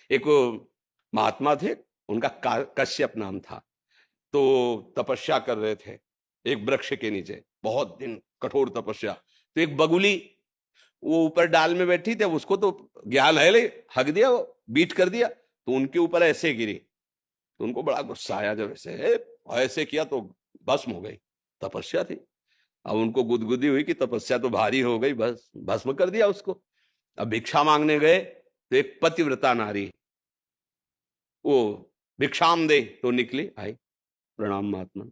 एक महात्मा थे, उनका कश्यप नाम था। तो तपस्या कर रहे थे एक वृक्ष के नीचे, बहुत दिन कठोर तपस्या। तो एक बगुली वो ऊपर डाल में बैठी थी, उसको तो ज्ञान है, ले हक दिया, वो बीट कर दिया, तो उनके ऊपर ऐसे गिरी। तो उनको बड़ा गुस्सा आया, जब ऐसे किया तो भस्म हो गई। तपस्या थी, अब उनको गुदगुदी हुई कि तपस्या तो भारी हो गई, बस भस्म कर दिया उसको। अब भिक्षा मांगने गए तो एक पतिव्रता नारी वो भिक्षाम दे तो निकली, आई, प्रणाम महात्मा,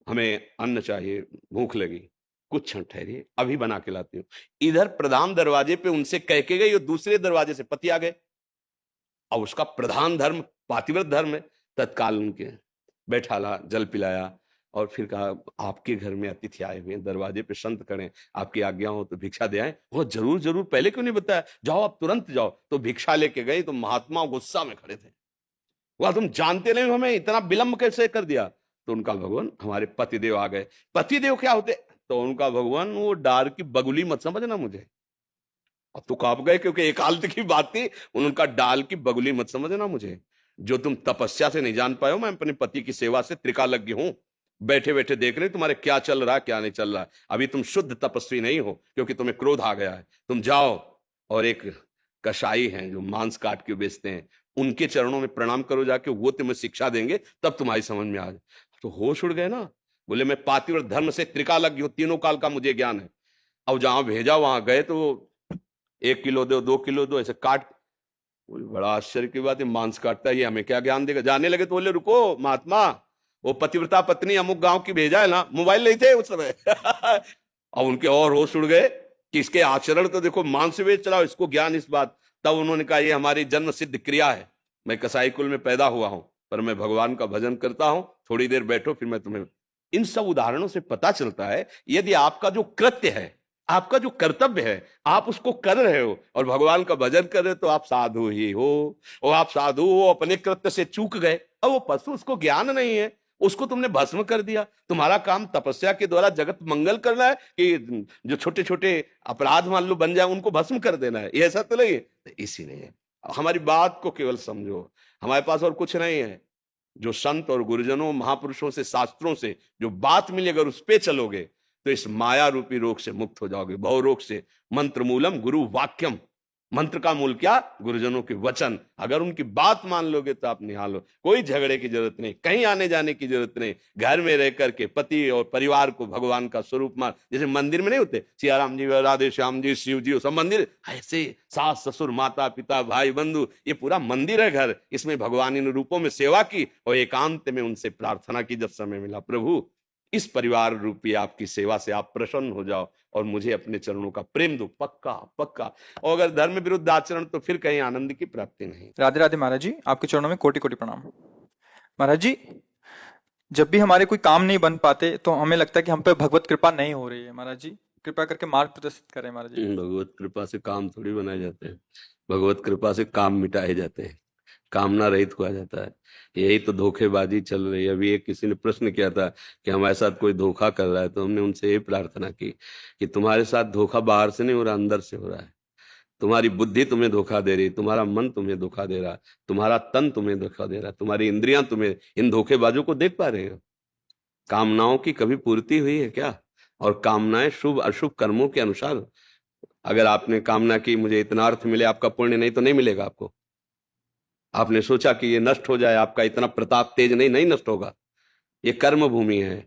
हमें अन्न चाहिए, भूख लगी, कुछ क्षण ठहरिए, अभी बना के लाती हूँ। इधर प्रधान दरवाजे पे उनसे कह के गई और दूसरे दरवाजे से पति आ गए। और उसका प्रधान धर्म पातिव्रत धर्म है। तत्काल उनके बैठाला, जल पिलाया और फिर कहा, आपके घर में अतिथि आए हुए हैं, दरवाजे पे संत करें, आपकी आज्ञा हो तो भिक्षा दे आए। वो जरूर जरूर, पहले क्यों नहीं बताया, जाओ आप तुरंत जाओ। तो भिक्षा लेके गए तो महात्मा गुस्सा में खड़े थे। वह तुम जानते नहीं हमें इतना विलंब कैसे कर दिया। तो उनका भगवान, हमारे पतिदेव आ गए। पतिदेव क्या होते? तो उनका भगवान, वो डार की बगुली मत समझना मुझे। अब तो कांप गए, क्योंकि एकांत की बात थी। उनका डाल की बगुली मत समझना मुझे। जो तुम तपस्या से नहीं जान पाए हो, मैं अपने पति की सेवा से त्रिकालज्ञ हूं। बैठे बैठे देख रहे तुम्हारे क्या चल रहा है क्या नहीं चल रहा है। अभी तुम शुद्ध तपस्वी नहीं हो, क्योंकि तुम्हें क्रोध आ गया है। तुम जाओ और एक कसाई हैं जो मांस काट के बेचते हैं, उनके चरणों में प्रणाम करो जाके, वो तुम्हें शिक्षा देंगे, तब तुम्हारी समझ में आ जाए। तो होश उड़ गए ना। बोले, मैं पातिव्रत धर्म से त्रिकालज्ञ हूं, तीनों काल का मुझे ज्ञान है। अब जहां भेजा वहां गए तो 1 किलो दो, 2 किलो दो, ऐसे काट। बोले, बड़ा आश्चर्य की बात है, मांस काटता है, ये हमें क्या ज्ञान देगा। जाने लगे तो बोले, रुको महात्मा, वो पतिव्रता पत्नी अमुक गांव की भेजा है ना। मोबाइल नहीं थे उस समय। और उनके और होश उड़ गए कि इसके आचरण तो देखो, मांस बेच रहा हो, इसको ज्ञान इस बात। तब उन्होंने कहा, ये हमारी जन्म सिद्ध क्रिया है, मैं कसाई कुल में पैदा हुआ हूं, पर मैं भगवान का भजन करता हूं। थोड़ी देर बैठो, फिर मैं तुम्हें। इन सब उदाहरणों से पता चलता है, यदि आपका जो कृत्य है, आपका जो कर्तव्य है, आप उसको कर रहे हो और भगवान का भजन कर रहे हो, तो आप साधु ही हो। और आप साधु हो, अपने कृत्य से चूक गए। अब वो पशु, उसको ज्ञान नहीं है, उसको तुमने भस्म कर दिया। तुम्हारा काम तपस्या के द्वारा जगत मंगल करना है, कि जो छोटे छोटे अपराध मान लो बन जाए, उनको भस्म कर देना है? ये ऐसा तो नहीं है। तो इसीलिए हमारी बात को केवल समझो, हमारे पास और कुछ नहीं है। जो संत और गुरुजनों, महापुरुषों से, शास्त्रों से जो बात मिली, अगर उस पे चलोगे तो इस माया रूपी रोग से मुक्त हो जाओगे, भव रोग से। मंत्र मूलम गुरु वाक्यम, मंत्र का मूल क्या? गुरुजनों के वचन। अगर उनकी बात मान लोगे तो आप निहाल हो। कोई झगड़े की जरूरत नहीं, कहीं आने जाने की जरूरत नहीं। घर में रह करके पति और परिवार को भगवान का स्वरूप मान। जैसे मंदिर में नहीं होते सियाराम जी, राधे श्याम जी, शिव जी, सब मंदिर ऐसे, सास ससुर, माता पिता, भाई बंधु, ये पूरा मंदिर है घर। इसमें भगवान इन रूपों में सेवा की और एकांत में उनसे प्रार्थना की जब समय मिला, प्रभु इस परिवार रूपी आपकी सेवा से आप प्रसन्न हो जाओ और मुझे अपने चरणों का प्रेम दो, पक्का पक्का। और अगर धर्म विरुद्ध आचरण, तो फिर कहीं आनंद की प्राप्ति नहीं। राधे राधे महाराज जी, आपके चरणों में कोटि कोटि प्रणाम। महाराज जी, जब भी हमारे कोई काम नहीं बन पाते तो हमें लगता है कि हम पे भगवत कृपा नहीं हो रही है। महाराज जी, कृपा करके मार्ग प्रदर्शित करें महाराज जी। भगवत कृपा से काम थोड़ी बनाए जाते हैं, भगवत कृपा से काम मिटाए जाते हैं, कामना रहित हुआ जाता है। यही तो धोखेबाजी चल रही है। अभी एक किसी ने प्रश्न किया था कि हमारे साथ कोई धोखा कर रहा है, तो हमने उनसे ये प्रार्थना की कि तुम्हारे साथ धोखा बाहर से नहीं हो रहा, अंदर से हो रहा है। तुम्हारी बुद्धि तुम्हें धोखा दे रही, तुम्हारा मन तुम्हें धोखा दे रहा, तुम्हारा तन तुम्हें धोखा दे रहा, तुम्हारी इंद्रियां तुम्हें, इन धोखेबाजों को देख पा रहे हो? कामनाओं की कभी पूर्ति हुई है क्या? और कामनाएं शुभ अशुभ कर्मों के अनुसार। अगर आपने कामना की मुझे इतना अर्थ मिले, आपका पुण्य नहीं तो नहीं मिलेगा आपको। आपने सोचा कि ये नष्ट हो जाए, आपका इतना प्रताप तेज नहीं, नहीं नष्ट होगा। ये कर्म भूमि है।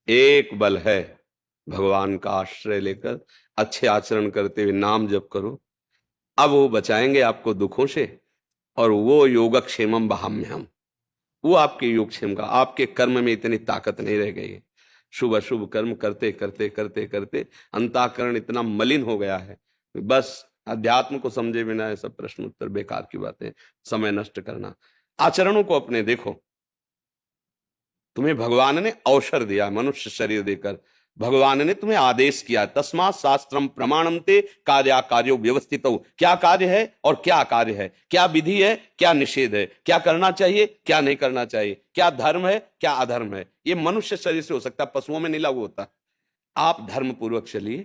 एक बल है, भगवान का आश्रय लेकर अच्छे आचरण करते हुए नाम जप करो। अब वो बचाएंगे आपको दुखों से। और वो योगक्षेमम वहाम्यहम, वो आपके योगक्षेम का, आपके कर्म में इतनी ताकत नहीं रह गई है। शुभ अशुभ कर्म करते करते करते करते अंतःकरण इतना मलिन हो गया है, बस अध्यात्म को समझे बिना ये सब प्रश्न उत्तर बेकार की बातें, समय नष्ट करना। आचरणों को अपने देखो। तुम्हें भगवान ने अवसर दिया, मनुष्य शरीर देकर। भगवान ने तुम्हें आदेश किया, तस्मात् शास्त्रम प्रमाणम ते कार्या कार्यो व्यवस्थित। क्या कार्य है और क्या कार्य है, क्या विधि है क्या निषेध है, क्या करना चाहिए क्या नहीं करना चाहिए, क्या धर्म है क्या अधर्म है। ये मनुष्य शरीर से हो सकता है, पशुओं में नहीं लागू होता। आप धर्म पूर्वक चलिए,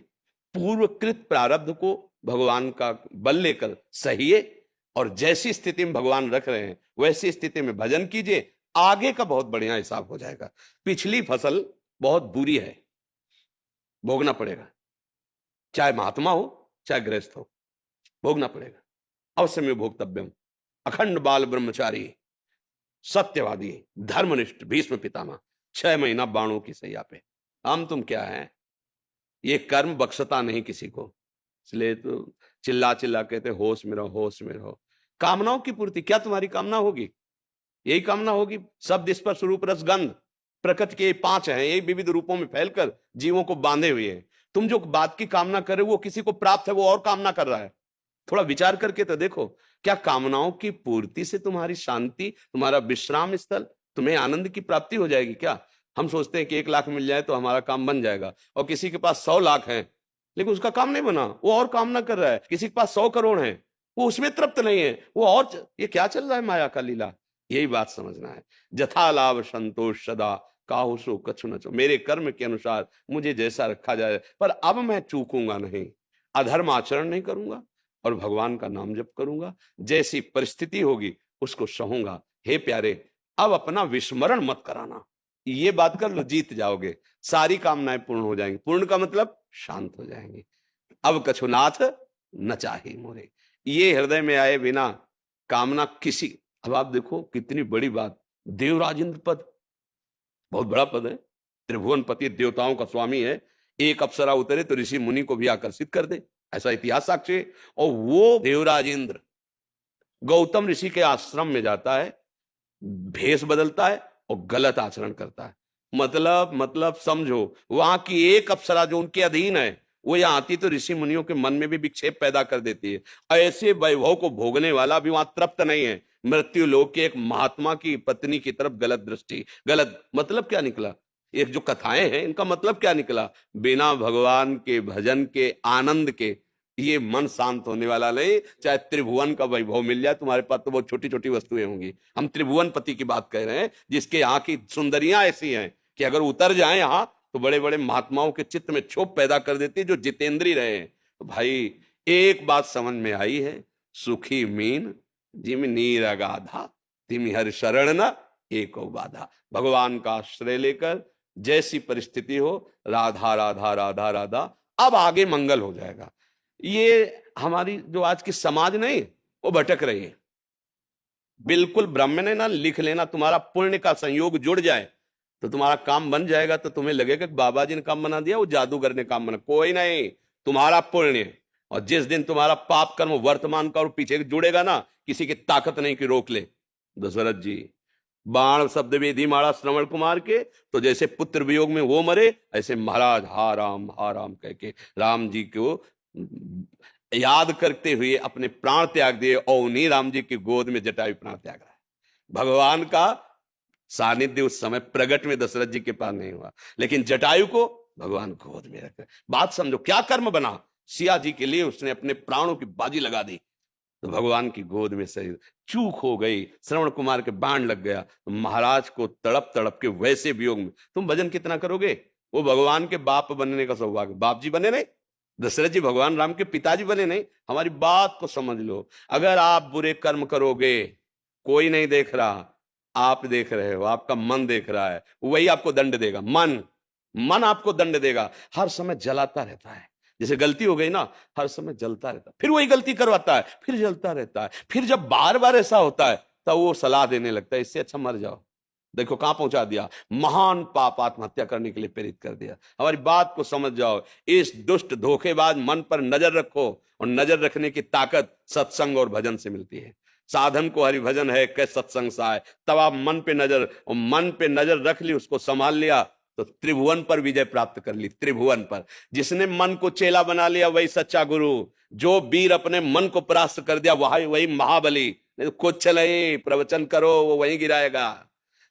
पूर्वकृत प्रारब्ध को भगवान का बल लेकर सहिए और जैसी स्थिति में भगवान रख रहे हैं वैसी स्थिति में भजन कीजिए, आगे का बहुत बढ़िया हिसाब हो जाएगा। पिछली फसल बहुत बुरी है, भोगना पड़ेगा, चाहे महात्मा हो चाहे गृहस्थ हो, भोगना पड़ेगा। अवश्य में भोक्तव्यम। अखंड बाल ब्रह्मचारी, सत्यवादी, धर्मनिष्ठ भीष्म पितामह 6 महीना बाणों की सैया पे। हम तुम क्या है, ये कर्म बख्शता नहीं किसी को, इसलिए तो चिल्ला चिल्ला कहते होश में रहो, होश में रहो। कामनाओं की पूर्ति, क्या तुम्हारी कामना होगी? यही कामना होगी, शब्द स्पर्श रूप रस गंध, प्रकृति के 5 हैं, यही विविध रूपों में फैलकर जीवों को बांधे हुए हैं। तुम जो बात की कामना कर रहे हो वो किसी को प्राप्त है, वो और कामना कर रहा है। थोड़ा विचार करके तो देखो, क्या कामनाओं की पूर्ति से तुम्हारी शांति, तुम्हारा विश्राम स्थल, तुम्हें आनंद की प्राप्ति हो जाएगी क्या? हम सोचते हैं कि 1 लाख मिल जाए तो हमारा काम बन जाएगा, और किसी के पास 100 लाख है लेकिन उसका काम नहीं बना, वो और कामना कर रहा है। किसी के पास 100 करोड़ है, वो उसमें तृप्त नहीं है, वो और, ये क्या चल रहा है माया का लीला? यही बात समझना है। जथा लाभ संतोष सदा, काहू सो कछु न चो। मेरे कर्म के अनुसार मुझे जैसा रखा जाए, पर अब मैं चूकूंगा नहीं, अधर्म आचरण नहीं करूंगा और भगवान का नाम जप करूंगा। जैसी परिस्थिति होगी उसको सहूंगा। हे प्यारे, अब अपना विस्मरण मत कराना, ये बात कर लो, जीत जाओगे, सारी कामनाएं पूर्ण हो जाएंगी। पूर्ण का मतलब शांत हो जाएंगी। अब कछुनाथ न चाहे मोरे, ये हृदय में आए बिना कामना किसी। अब आप देखो कितनी बड़ी बात, देवराज इंद्र पद बहुत बड़ा पद है, त्रिभुवन पति, देवताओं का स्वामी है। एक अप्सरा उतरे तो ऋषि मुनि को भी आकर्षित कर दे, ऐसा इतिहास साक्षी है। और वो देवराज इंद्र गौतम ऋषि के आश्रम में जाता है, भेष बदलता है और गलत आचरण करता है। मतलब समझो, वहां की एक अप्सरा जो उनके अधीन है, वो यहाँ आती तो ऋषि मुनियों के मन में भी विक्षेप पैदा कर देती है। ऐसे वैभव को भोगने वाला भी वहां तृप्त नहीं है। मृत्यु लोक के एक महात्मा की पत्नी की तरफ गलत दृष्टि, गलत मतलब क्या निकला? एक जो कथाएं हैं इनका मतलब क्या निकला? बिना भगवान के भजन के आनंद के ये मन शांत होने वाला नहीं। चाहे त्रिभुवन का वैभव मिल जाए तुम्हारे पास, तो बहुत छोटी छोटी वस्तुएं होंगी। हम त्रिभुवन पति की बात कह रहे हैं, जिसके यहाँ की सुंदरियां ऐसी हैं कि अगर उतर जाए यहाँ तो बड़े बड़े महात्माओं के चित्त में क्षोभ पैदा कर देती है, जो जितेंद्री रहे हैं। तो भाई एक बात समझ में आई है, सुखी मीन जिम नीर अगाधा, तिम हर शरण न एको बाधा। भगवान का आश्रय लेकर जैसी परिस्थिति हो, राधा राधा राधा राधा, अब आगे मंगल हो जाएगा। ये हमारी जो आज की समाज नहीं, वो भटक रही है। बिल्कुल ब्राह्मण है ना, लिख लेना, तुम्हारा पुण्य का संयोग जुड़ जाए तो तुम्हारा काम बन जाएगा। तो तुम्हें लगेगा कि बाबा जी ने काम बना दिया, वो जादूगर ने काम बना, कोई नहीं, तुम्हारा पुण्य। और जिस दिन तुम्हारा पाप कर्म वर्तमान का और पीछे जुड़ेगा ना, किसी की ताकत नहीं कि रोक ले। दशरथ जी बाण शब्द वेदी मारा श्रवण कुमार के, तो जैसे पुत्र वियोग में वो मरे, ऐसे महाराज हा राम कह के राम जी को याद करते हुए अपने प्राण त्याग दिए, और उन्हीं राम जी की गोद में जटायु प्राण त्याग रहा है। भगवान का सानिध्य उस समय प्रगट में दशरथ जी के पास नहीं हुआ, लेकिन जटायु को भगवान गोद में रखा। बात समझो, क्या कर्म बना? सिया जी के लिए उसने अपने प्राणों की बाजी लगा दी, तो भगवान की गोद में शरीर। चूक हो गई, श्रवण कुमार के बाण लग गया, तो महाराज को तड़प तड़प के वैसे वियोग में तुम भजन कितना करोगे? वो भगवान के बाप बनने का सौभाग्य, बाप जी बने नहीं, दशरथ जी भगवान राम के पिताजी बने नहीं। हमारी बात को समझ लो, अगर आप बुरे कर्म करोगे, कोई नहीं देख रहा, आप देख रहे हो, आपका मन देख रहा है, वही आपको दंड देगा। मन आपको दंड देगा, हर समय जलाता रहता है। जैसे गलती हो गई ना, हर समय जलता रहता है, फिर वही गलती करवाता है, फिर जलता रहता है। फिर जब बार बार ऐसा होता है तब वो सलाह देने लगता है, इससे अच्छा मर जाओ। देखो कहां पहुंचा दिया, महान पाप आत्महत्या करने के लिए प्रेरित कर दिया। हमारी बात को समझ जाओ, इस दुष्ट धोखेबाज मन पर नजर रखो, और नजर रखने की ताकत सत्संग और भजन से मिलती है। साधन को हरि भजन है कै सत्संग सा है। तब आप मन पे नजर, और मन पे नजर रख ली, उसको संभाल लिया, तो त्रिभुवन पर विजय प्राप्त कर ली। त्रिभुवन पर जिसने मन को चेला बना लिया वही सच्चा गुरु। जो वीर अपने मन को परास्त कर दिया वही महाबली। नहीं तो कुछ चले प्रवचन करो, वो वहीं गिराएगा।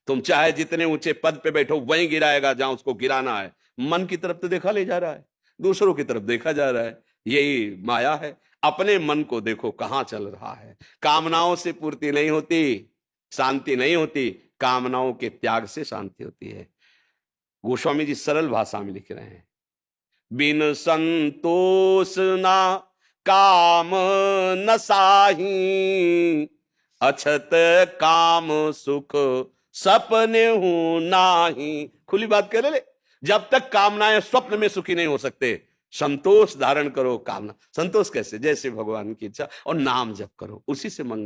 तुम चाहे जितने ऊंचे पद पे बैठो, वहीं गिराएगा जहां उसको गिराना है। मन की तरफ तो देखा ले जा रहा है, दूसरों की तरफ देखा जा रहा है। यही माया है। अपने मन को देखो कहां चल रहा है। कामनाओं से पूर्ति नहीं होती, शांति नहीं होती, कामनाओं के त्याग से शांति होती है। गोस्वामी जी सरल भाषा में लिख रहे हैं, बिन संतोष ना काम न साही, अछत काम सुख सपने हूं नाही। खुली बात कर ले, जब तक कामनाएं स्वप्न में सुखी नहीं हो सकते, संतोष धारण करो। कामना संतोष कैसे? जैसे भगवान की इच्छा, और नाम जप करो, उसी से मंगल।